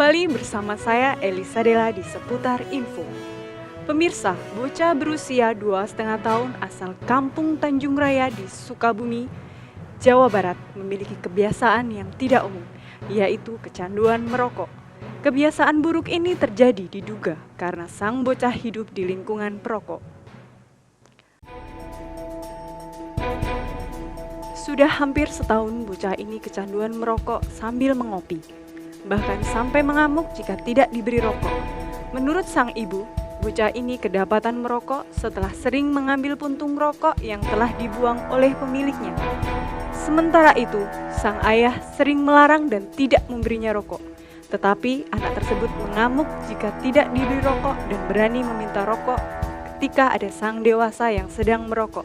kembali bersama saya Elisa Della di Seputar Info. Pemirsa, bocah berusia 2,5 tahun asal Kampung Tanjung Raya di Sukabumi, Jawa Barat memiliki kebiasaan yang tidak umum, yaitu kecanduan merokok. Kebiasaan buruk ini terjadi diduga karena sang bocah hidup di lingkungan perokok. Sudah hampir setahun bocah ini kecanduan merokok sambil mengopi. Bahkan sampai mengamuk jika tidak diberi rokok. Menurut sang ibu, bocah ini kedapatan merokok setelah sering mengambil puntung rokok yang telah dibuang oleh pemiliknya. Sementara itu, sang ayah sering melarang dan tidak memberinya rokok. Tetapi anak tersebut mengamuk jika tidak diberi rokok dan berani meminta rokok ketika ada sang dewasa yang sedang merokok.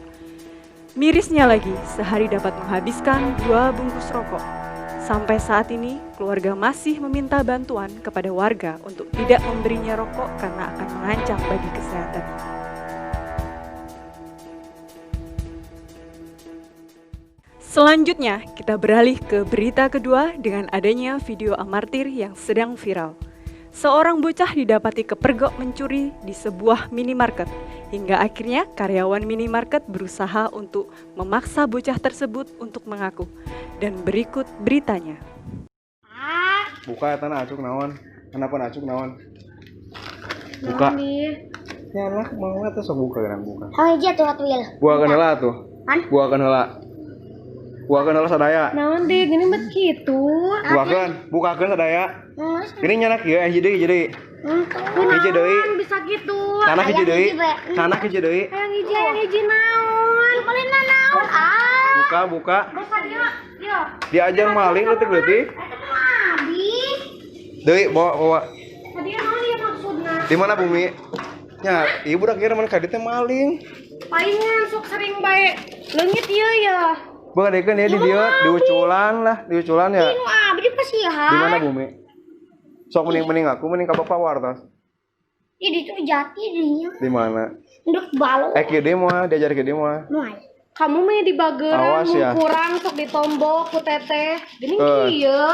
Mirisnya lagi, sehari dapat menghabiskan 2 bungkus rokok. Sampai saat ini, keluarga masih meminta bantuan kepada warga untuk tidak memberinya rokok karena akan mengancam bagi kesehatan. Selanjutnya, kita beralih ke berita kedua dengan adanya video amatir yang sedang viral. Seorang bocah didapati kepergok mencuri di sebuah minimarket. Hingga akhirnya karyawan minimarket berusaha untuk memaksa bocah tersebut untuk mengaku. Dan berikut beritanya. Buka tanah acuk naon? Kenapa acuk naon? Buka. Ya lah, mau eta sok buka kan buka. Hiji atuh Hot Wheels. Buakeun heula tuh. Buakeun heula. Buakeun heula sadaya. Naon deh, gini bet kitu. Bukakeun sadaya. Ini nyanak ieu hiji deui jadi. Hiji deui. Bisa gitu. Nanak hiji deui. Nanak hiji deui. Hayang hiji naon? Palina naon? Buka. Buka dia. Yo. Diajang maling leutik leutik. Habis. Deui bawa. Tadi naon dia maksudna? Di mana bumi? Ya, ibu udah kira mana kadit teh maling. Palingan sok sering bae leungit ieu ya. Bagadekeun ya di dieu, diuculan ya. Inu abdi pasihan. Di mana bumi? Sok mending aku mending ka bapak wartos. Ih, itu jati dinya. Di mana? Nduk balo. Kieu deui moal diajar kieu deui moal. Moal. Kamu mah di bageran Awas ya. kurang sok ditombok ku teteh. Geuning kieu.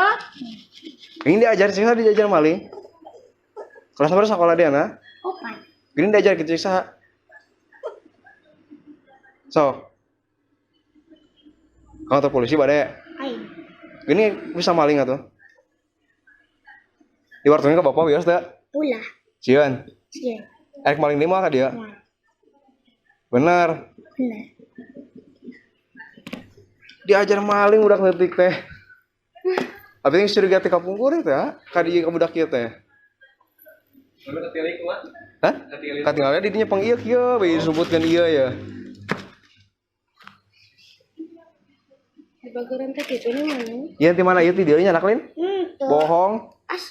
Ini diajar sih diajar maling. Kelas berapa sekolah dia na? Opan. Ini diajar kitu saha? So. Kantor polisi bade. Aing. Ini bisa maling atuh. Di wartungnya ke bapak biasa teh. Ulah. Sieun. Sieun. Erek maling di mah ka dia? Bener. Diajar maling udah ngeutik teh. Abi geus curiga teh kapung kuring teh, ka dieu ka budak kieu teh. Mana katilik mah? Hah? Katingalnya di dinya pang ieu kieu, we disebutkeun ieu ya. Di bageran teh kitu nih mana? Ieu ti mana ieu ti dieu nya anak lain? Bohong. As.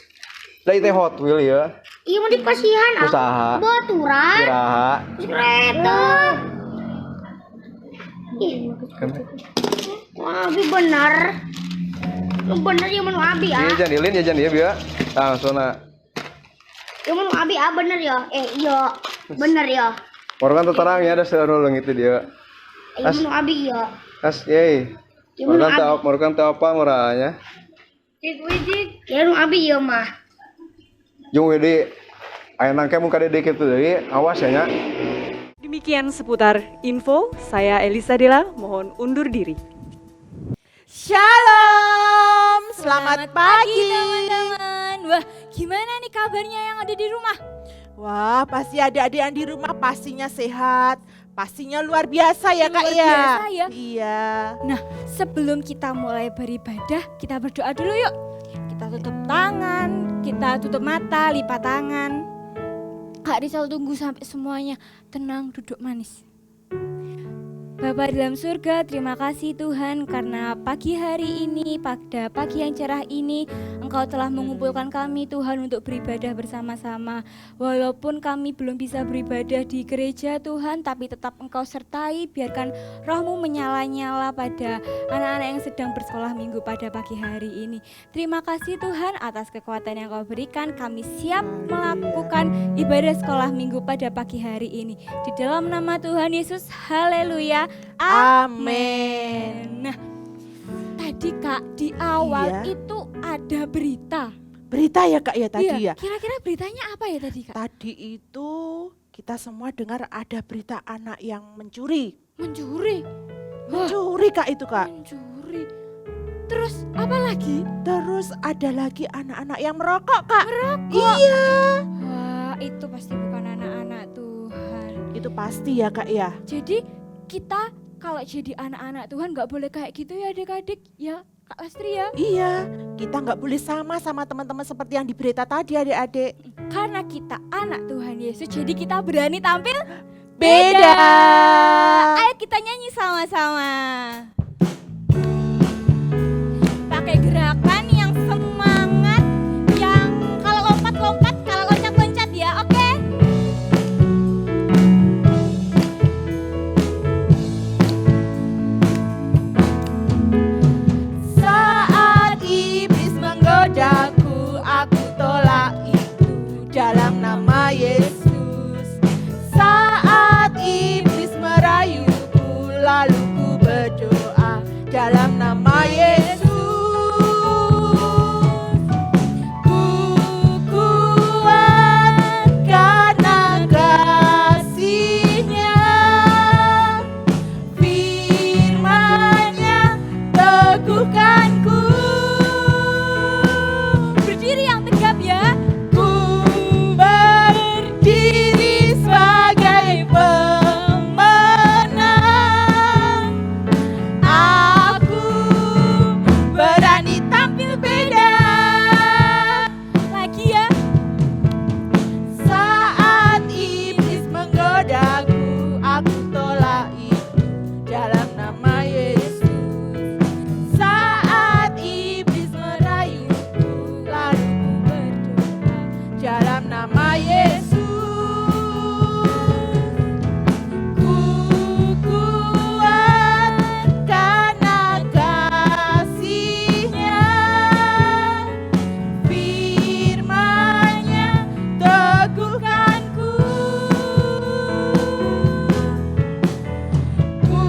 Da ieu teh Hot Wheels ya. Ieu mah di pasihan Usaha. Baturan. Kiraha. Kereta. Ih, wah, abi bener. Bener ya manu abi Ieu janilin ya jan ieu bieu. Langsungna. Ya manu abi bener ya. Iya. Bener ya. Morgan terang ya ada seorang leungit dia. Ya manu abi ya. As yei. Morgan teu apa murahnya. Cik. Ya manu abi ya mah. Jeung we aya nangke muka dede kitu deui, awas ya nya. Demikian seputar info, saya Elisa Della, mohon undur diri. Shalom, selamat pagi teman-teman. Wah, gimana nih kabarnya yang ada di rumah? Wah, pasti adik-adik yang di rumah pastinya sehat, pastinya luar biasa ya Kak Luar ya. biasa ya. Iya. Nah, sebelum kita mulai beribadah, kita berdoa dulu yuk. Kita tutup tangan, kita tutup mata, lipat tangan. Kak Rizal tunggu sampai semuanya tenang, duduk manis. Bapa dalam surga, terima kasih Tuhan karena pagi hari ini, pada pagi yang cerah ini, Engkau telah mengumpulkan kami Tuhan untuk beribadah bersama-sama. Walaupun kami belum bisa beribadah di gereja Tuhan, tapi tetap Engkau sertai, biarkan roh-Mu menyala-nyala pada anak-anak yang sedang bersekolah minggu pada pagi hari ini. Terima kasih Tuhan atas kekuatan yang Kau berikan, kami siap melakukan ibadah sekolah minggu pada pagi hari ini. Di dalam nama Tuhan Yesus, haleluya. Amin. Nah, tadi Kak di awal Iya. itu ada berita. berita ya Kak ya tadi Iya, ya. kira-kira beritanya apa ya tadi Kak? Tadi itu kita semua dengar ada berita anak yang mencuri. Mencuri. Mencuri Kak itu Kak. Mencuri. Terus apa lagi? Terus ada lagi anak-anak yang merokok Kak. Merokok. Iya. Wah, itu pasti bukan anak-anak Tuhan. Itu pasti ya Kak ya. Jadi kita kalau jadi anak-anak Tuhan nggak boleh kayak gitu ya adik-adik ya Kak Lastri ya. Iya, kita nggak boleh sama teman-teman seperti yang di berita tadi adik-adik. Karena kita anak Tuhan Yesus jadi kita berani tampil Beda. Ayo kita nyanyi sama-sama. Pakai gerakan yang semangat, yang kalau lompat-lompat, kalau loncat-loncat ya, oke? Saat iblis menggodaku, aku tolak itu dalam nama Yesus. Saat iblis merayuku, lalu ku berdoa dalam nama Yesus. Ku kuat karena kasih-Nya, firman-Nya teguhkanku. Berdiri yang tegap ya. Ku berdiri sebagai pemenang. Aku berani tampil beda. Lagi ya. Saat iblis menggodaku, aku tolak itu dalam nama Yesus. Saat iblis merayuku, lalu ku berdoa dalam nama Yesus. Ku kuat karena kasih-Nya, firman-Nya teguhkanku. Ku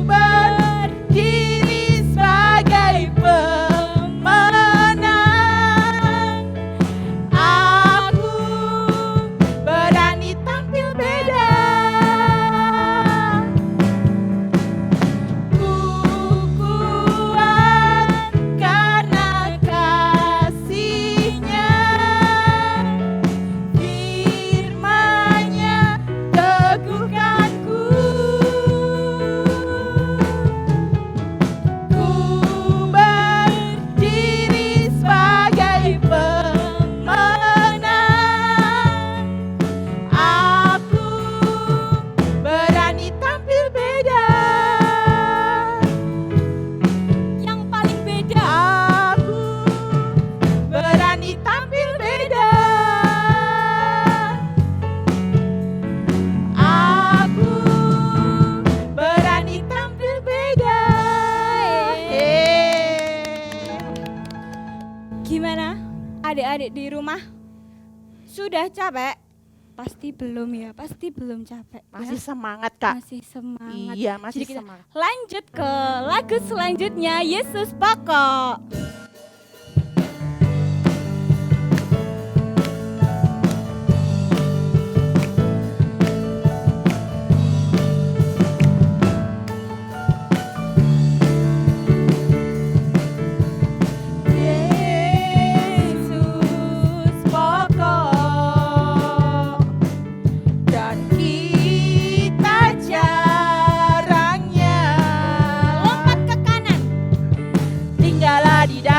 berdiri sebagai pemenang. Aku berani tampil beda. Ku kuat karena kasih-Nya, firman-Nya teguhkanku. Ku berdiri sebagai pemenang. Aku berani tampil beda. Yang paling beda. Aku berani tampil beda. Aku berani tampil beda. Gimana adik-adik di rumah? Sudah capek? Pasti belum ya, pasti belum capek ya? Masih semangat Kak. Masih semangat. Iya masih Jadi kita semangat. lanjut ke lagu selanjutnya, Yesus Pokok. Yesus pokok dan kita jarangnya Lompat ke kanan. tinggallah di dalam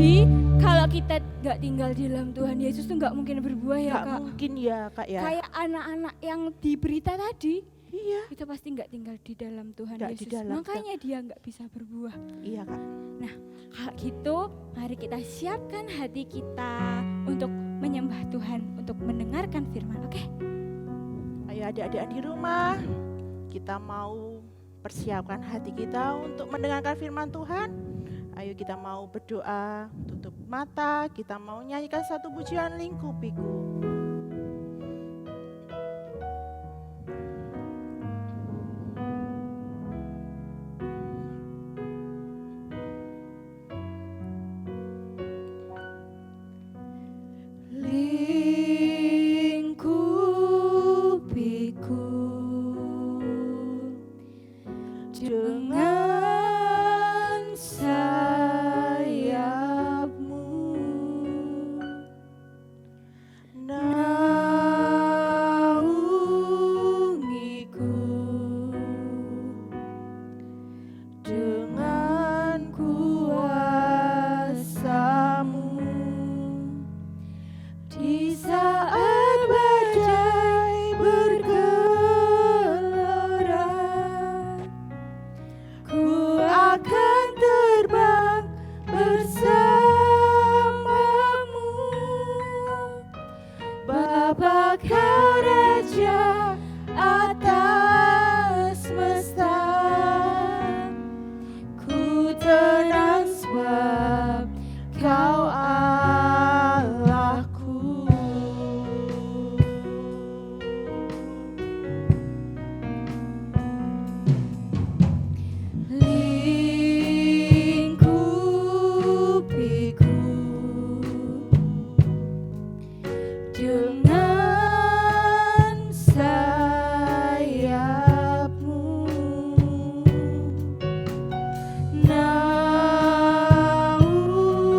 Jadi kalau kita nggak tinggal di dalam Tuhan Yesus tuh nggak mungkin berbuah ya Nggak Kak. mungkin ya Kak ya. Kayak anak-anak yang di berita tadi, Iya, itu pasti nggak tinggal di dalam Tuhan Nggak di Yesus. dalam. Makanya dia nggak bisa berbuah. iya Kak. Kalau gitu, mari kita siapkan hati kita untuk menyembah Tuhan, untuk mendengarkan firman. Oke? Ayo adik-adik di rumah, kita mau persiapkan hati kita untuk mendengarkan firman Tuhan. Ayo kita mau berdoa, tutup mata, kita mau nyanyikan satu pujian lingkupiku. Lingkupiku dengan sayapmu, naungiku dengan kuasa-Mu. Di saat badai bergelora, ku akan terbang bersamamu. Bapa Kau Raja atas semesta, ku tenang sebab Kau Allahku. Lingkupiku dengan sayapmu,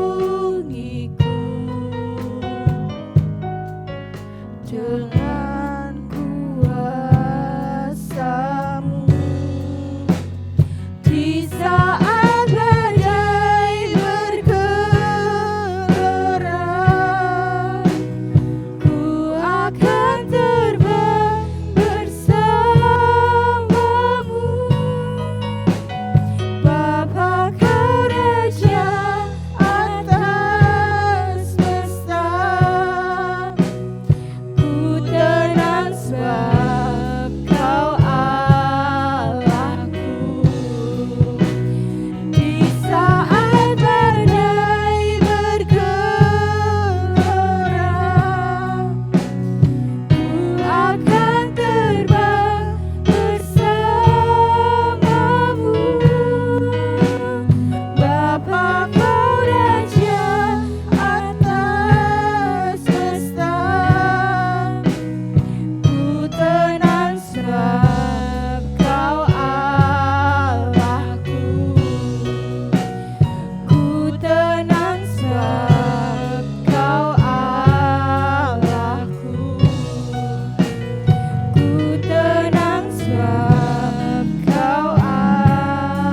naungiku dengan kuasa-Mu. Di saat badai bergelora, ku akan terbang bersamamu. Bapa Kau Raja atas semesta, ku tenang sebab Kau Allahku. Di saat badai bergelora, ku akan terbang bersamamu. Bapa Kau Raja atas semesta, ku tenang sebab Kau Allahku. Ku tenang sebab Kau Allahku. Ku tenang sebab Kau Allahku.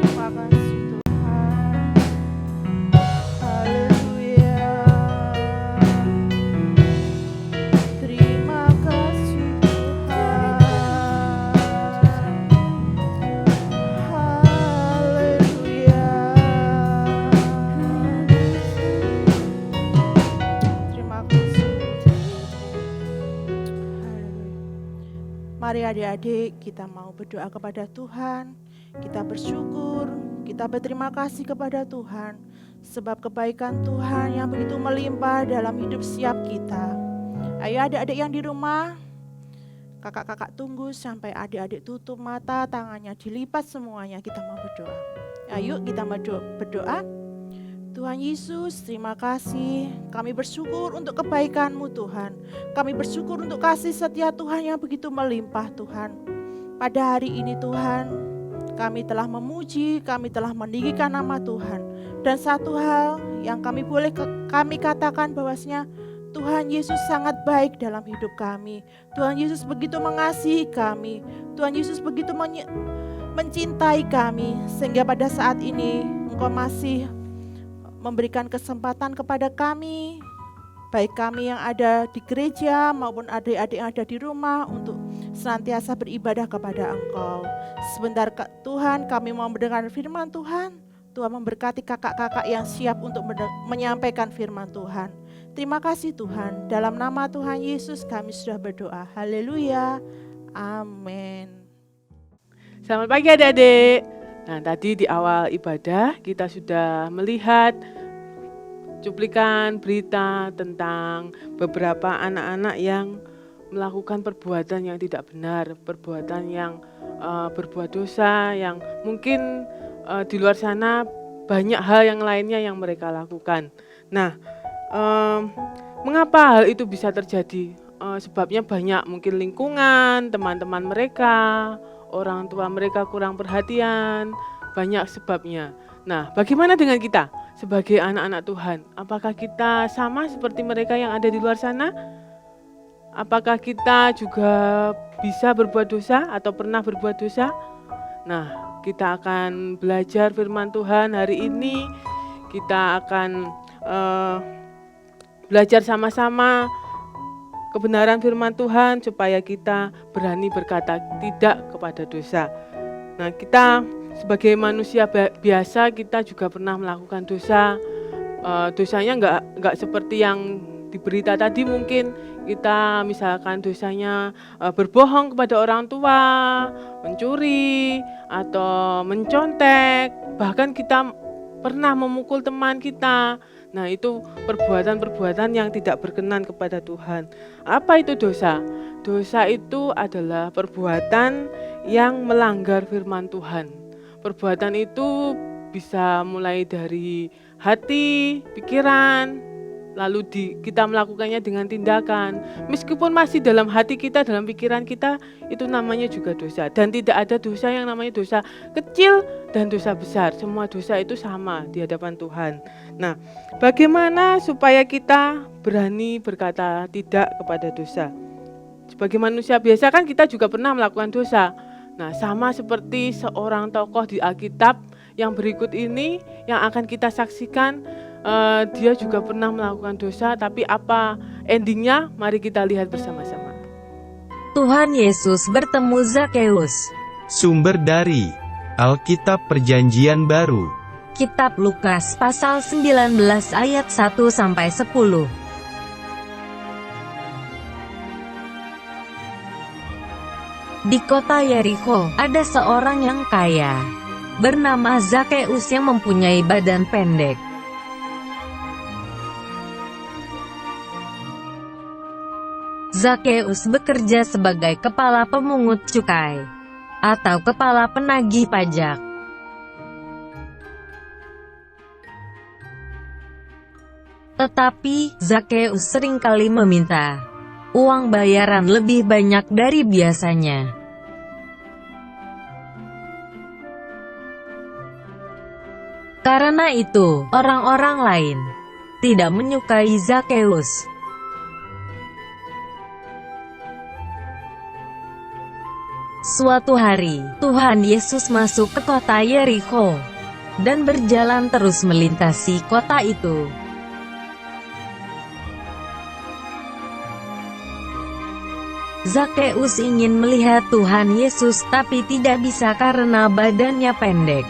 Terima kasih Tuhan. Haleluya. Terima kasih Tuhan. Haleluya. Terima kasih. Haleluya. Mari adik-adik kita mau berdoa kepada Tuhan. Kita bersyukur, kita berterima kasih kepada Tuhan. Sebab kebaikan Tuhan yang begitu melimpah dalam hidup setiap kita. Ayo adik-adik yang di rumah, kakak-kakak tunggu sampai adik-adik tutup mata, tangannya dilipat semuanya, kita mau berdoa. Ayo kita mau berdoa. Tuhan Yesus, terima kasih. Kami bersyukur untuk kebaikan-Mu Tuhan. Kami bersyukur untuk kasih setia Tuhan yang begitu melimpah Tuhan. Pada hari ini Tuhan, kami telah memuji, kami telah meninggikan nama Tuhan. Dan satu hal yang kami boleh kami katakan bahwasanya Tuhan Yesus sangat baik dalam hidup kami. Tuhan Yesus begitu mengasihi kami. Tuhan Yesus begitu mencintai kami, sehingga pada saat ini Engkau masih memberikan kesempatan kepada kami, baik kami yang ada di gereja maupun adik-adik yang ada di rumah, untuk senantiasa beribadah kepada Engkau. Sebentar Tuhan, kami mau mendengar firman Tuhan. Tuhan memberkati kakak-kakak yang siap untuk menyampaikan firman Tuhan. Terima kasih Tuhan. Dalam nama Tuhan Yesus kami sudah berdoa. Haleluya. Amin. Selamat pagi adik-adik. Nah, tadi di awal ibadah kita sudah melihat cuplikan berita tentang beberapa anak-anak yang melakukan perbuatan yang tidak benar, perbuatan yang berbuat dosa, yang mungkin di luar sana banyak hal yang lainnya yang mereka lakukan. Nah, mengapa hal itu bisa terjadi? Sebabnya banyak, mungkin lingkungan, teman-teman mereka, orang tua mereka kurang perhatian, banyak sebabnya. Nah, bagaimana dengan kita sebagai anak-anak Tuhan? Apakah kita sama seperti mereka yang ada di luar sana? Apakah kita juga bisa berbuat dosa atau pernah berbuat dosa? Nah, kita akan belajar firman Tuhan hari ini. Kita akan belajar sama-sama kebenaran firman Tuhan supaya kita berani berkata tidak kepada dosa. Nah, kita sebagai manusia biasa, kita juga pernah melakukan dosa. Dosanya nggak seperti yang di berita tadi. Mungkin kita misalkan dosanya berbohong kepada orang tua, mencuri, atau mencontek, bahkan kita pernah memukul teman kita. Nah, itu perbuatan-perbuatan yang tidak berkenan kepada Tuhan. Apa itu dosa? Dosa itu adalah perbuatan yang melanggar firman Tuhan. Perbuatan itu bisa mulai dari hati, pikiran, lalu kita melakukannya dengan tindakan. Meskipun masih dalam hati kita, dalam pikiran kita, itu namanya juga dosa. Dan tidak ada dosa yang namanya dosa kecil dan dosa besar. Semua dosa itu sama di hadapan Tuhan. Nah, bagaimana supaya kita berani berkata tidak kepada dosa? Sebagai manusia biasa kan kita juga pernah melakukan dosa. Nah, sama seperti seorang tokoh di Alkitab yang berikut ini yang akan kita saksikan, dia juga pernah melakukan dosa, tapi apa endingnya? Mari kita lihat bersama-sama. Tuhan Yesus bertemu Zakeus. Sumber dari Alkitab Perjanjian Baru. Kitab Lukas pasal 19 ayat 1-10. Di kota Yerikho, ada seorang yang kaya, bernama Zakeus yang mempunyai badan pendek. Zakeus bekerja sebagai kepala pemungut cukai, atau kepala penagih pajak. Tetapi, Zakeus seringkali meminta uang bayaran lebih banyak dari biasanya. Karena itu, orang-orang lain tidak menyukai Zakeus. Suatu hari, Tuhan Yesus masuk ke kota Yerikho dan berjalan terus melintasi kota itu. Zakeus ingin melihat Tuhan Yesus tapi tidak bisa karena badannya pendek.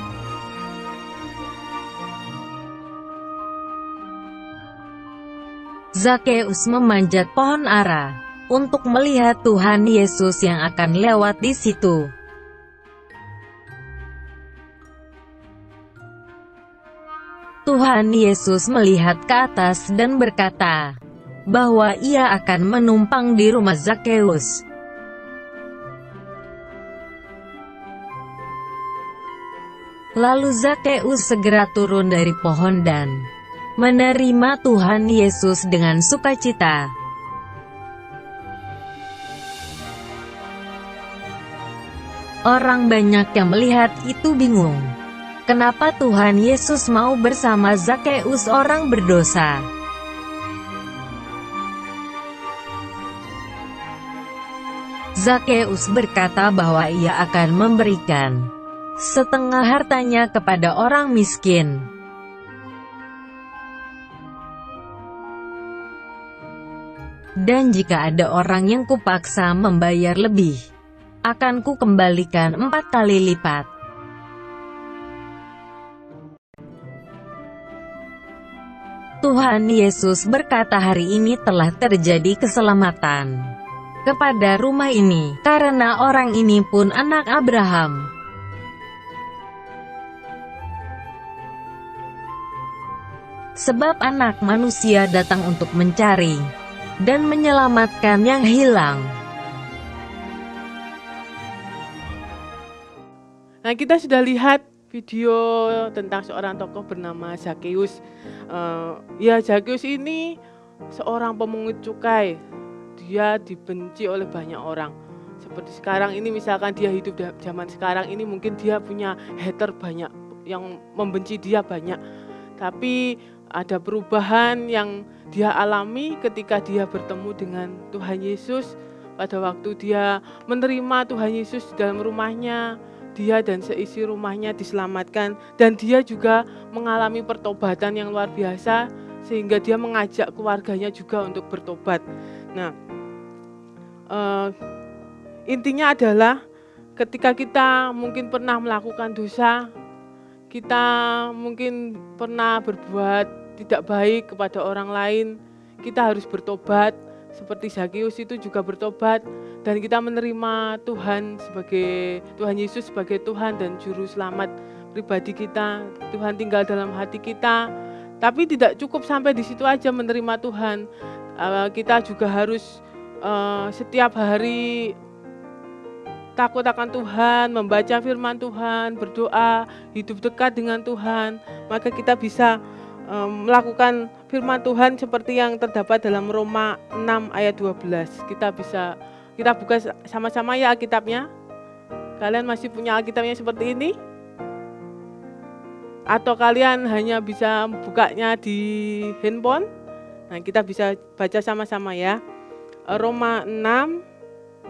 Zakeus memanjat pohon ara untuk melihat Tuhan Yesus yang akan lewat di situ. Tuhan Yesus melihat ke atas dan berkata bahwa ia akan menumpang di rumah Zakeus. Lalu Zakeus segera turun dari pohon dan menerima Tuhan Yesus dengan sukacita. Orang banyak yang melihat itu bingung. Kenapa Tuhan Yesus mau bersama Zakeus, orang berdosa? Zakeus berkata bahwa ia akan memberikan setengah hartanya kepada orang miskin. Dan jika ada orang yang kupaksa membayar lebih, akan kukembalikan 4 kali lipat. Tuhan Yesus berkata hari ini telah terjadi keselamatan kepada rumah ini, karena orang ini pun anak Abraham. Sebab anak manusia datang untuk mencari dan menyelamatkan yang hilang. Nah, kita sudah lihat video tentang seorang tokoh bernama Zakeus. Zakeus ini seorang pemungut cukai. Dia dibenci oleh banyak orang. Seperti sekarang ini, misalkan dia hidup zaman sekarang ini, mungkin dia punya hater banyak, yang membenci dia banyak. Tapi ada perubahan yang dia alami ketika dia bertemu dengan Tuhan Yesus. Pada waktu dia menerima Tuhan Yesus di dalam rumahnya, dia dan seisi rumahnya diselamatkan, dan dia juga mengalami pertobatan yang luar biasa sehingga dia mengajak keluarganya juga untuk bertobat. Nah, intinya adalah ketika kita mungkin pernah melakukan dosa, kita mungkin pernah berbuat tidak baik kepada orang lain, kita harus bertobat. Seperti Zakeus itu juga bertobat, dan kita menerima Tuhan Yesus sebagai Tuhan dan Juru Selamat pribadi kita. Tuhan tinggal dalam hati kita. Tapi tidak cukup sampai di situ aja menerima Tuhan. Kita juga harus setiap hari takut akan Tuhan, membaca firman Tuhan, berdoa, hidup dekat dengan Tuhan. Maka kita bisa melakukan firman Tuhan seperti yang terdapat dalam Roma 6 ayat 12. Kita buka sama-sama ya Alkitabnya. Kalian masih punya Alkitabnya seperti ini? Atau kalian hanya bisa bukanya di handphone? Nah, kita bisa baca sama-sama ya. Roma 6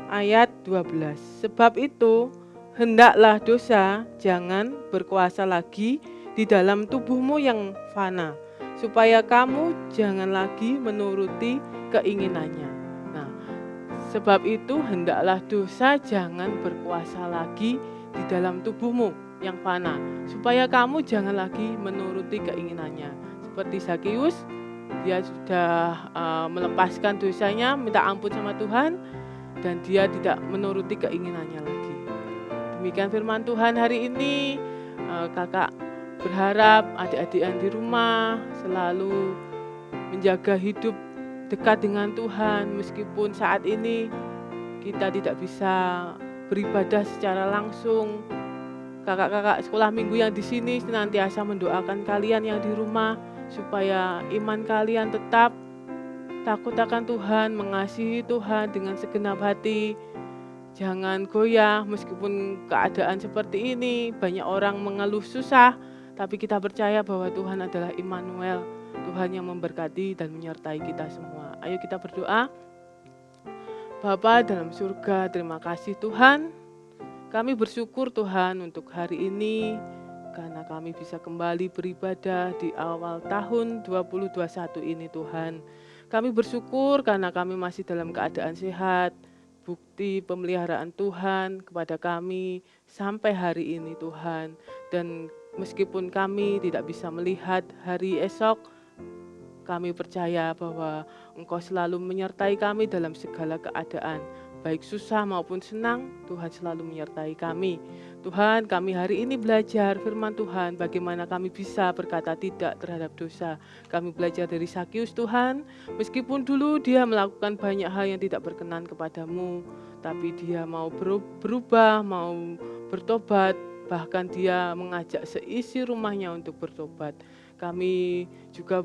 ayat 12. Sebab itu, hendaklah dosa jangan berkuasa lagi di dalam tubuhmu yang fana, supaya kamu jangan lagi menuruti keinginannya. Nah, sebab itu hendaklah dosa jangan berkuasa lagi di dalam tubuhmu yang fana, supaya kamu jangan lagi menuruti keinginannya. Seperti Zakeus, dia sudah melepaskan dosanya, minta ampun sama Tuhan, dan dia tidak menuruti keinginannya lagi. Demikian firman Tuhan hari ini. Kakak berharap adik-adik yang di rumah selalu menjaga hidup dekat dengan Tuhan, meskipun saat ini kita tidak bisa beribadah secara langsung. Kakak-kakak sekolah minggu yang di sini senantiasa mendoakan kalian yang di rumah supaya iman kalian tetap takut akan Tuhan, mengasihi Tuhan dengan segenap hati. Jangan goyah meskipun keadaan seperti ini, banyak orang mengeluh susah. Tapi kita percaya bahwa Tuhan adalah Immanuel, Tuhan yang memberkati dan menyertai kita semua. Ayo kita berdoa. Bapa dalam surga, terima kasih Tuhan. Kami bersyukur Tuhan untuk hari ini, karena kami bisa kembali beribadah di awal tahun 2021 ini Tuhan. Kami bersyukur karena kami masih dalam keadaan sehat, bukti pemeliharaan Tuhan kepada kami sampai hari ini Tuhan. Dan meskipun kami tidak bisa melihat hari esok, kami percaya bahwa Engkau selalu menyertai kami dalam segala keadaan. Baik susah maupun senang, Tuhan selalu menyertai kami. Tuhan, kami hari ini belajar firman Tuhan, bagaimana kami bisa berkata tidak terhadap dosa. Kami belajar dari Zakeus Tuhan, meskipun dulu dia melakukan banyak hal yang tidak berkenan kepadamu, tapi dia mau berubah, mau bertobat, bahkan dia mengajak seisi rumahnya untuk bertobat. Kami juga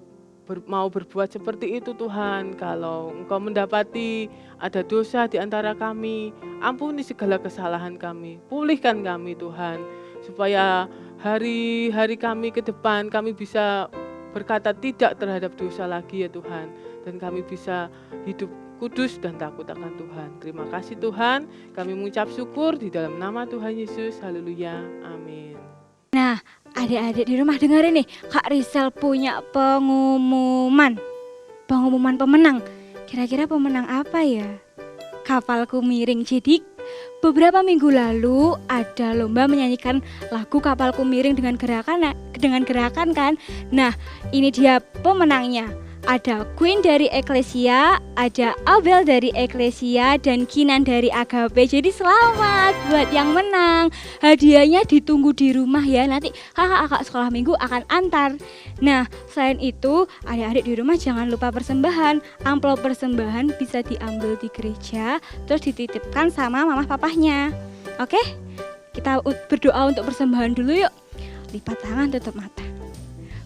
mau berbuat seperti itu Tuhan. Kalau Engkau mendapati ada dosa di antara kami, ampuni segala kesalahan kami, pulihkan kami Tuhan, supaya hari-hari kami ke depan kami bisa berkata tidak terhadap dosa lagi ya Tuhan, dan kami bisa hidup kudus dan takut akan Tuhan. Terima kasih Tuhan, kami mengucap syukur di dalam nama Tuhan Yesus. Haleluya, amin. Nah, adik-adik di rumah dengerin nih, Kak Rizal punya pengumuman pemenang. Kira-kira pemenang apa ya? Kapalku Miring. Jadi beberapa minggu lalu ada lomba menyanyikan lagu Kapalku Miring dengan gerakan kan. Nah, ini dia pemenangnya. Ada Queen dari Eklesia, ada Abel dari Eklesia, dan Kinan dari Agape. Jadi selamat buat yang menang. Hadiahnya ditunggu di rumah ya. Nanti kakak-kakak sekolah minggu akan antar. Nah, selain itu adik-adik di rumah jangan lupa persembahan. Amplop persembahan bisa diambil di gereja, terus dititipkan sama mama papahnya. Oke? Kita berdoa untuk persembahan dulu yuk. Lipat tangan, tutup mata.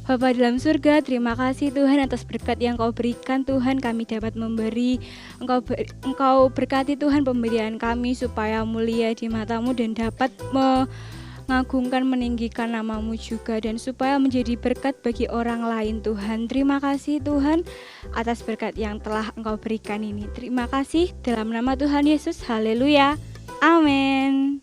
Bapa dalam surga, terima kasih Tuhan atas berkat yang Kau berikan Tuhan, kami dapat memberi. Engkau berkati Tuhan pemberian kami supaya mulia di mata-Mu dan dapat mengagungkan, meninggikan nama-Mu juga, dan supaya menjadi berkat bagi orang lain Tuhan. Terima kasih Tuhan atas berkat yang telah Engkau berikan ini. Terima kasih dalam nama Tuhan Yesus. Haleluya. Amin.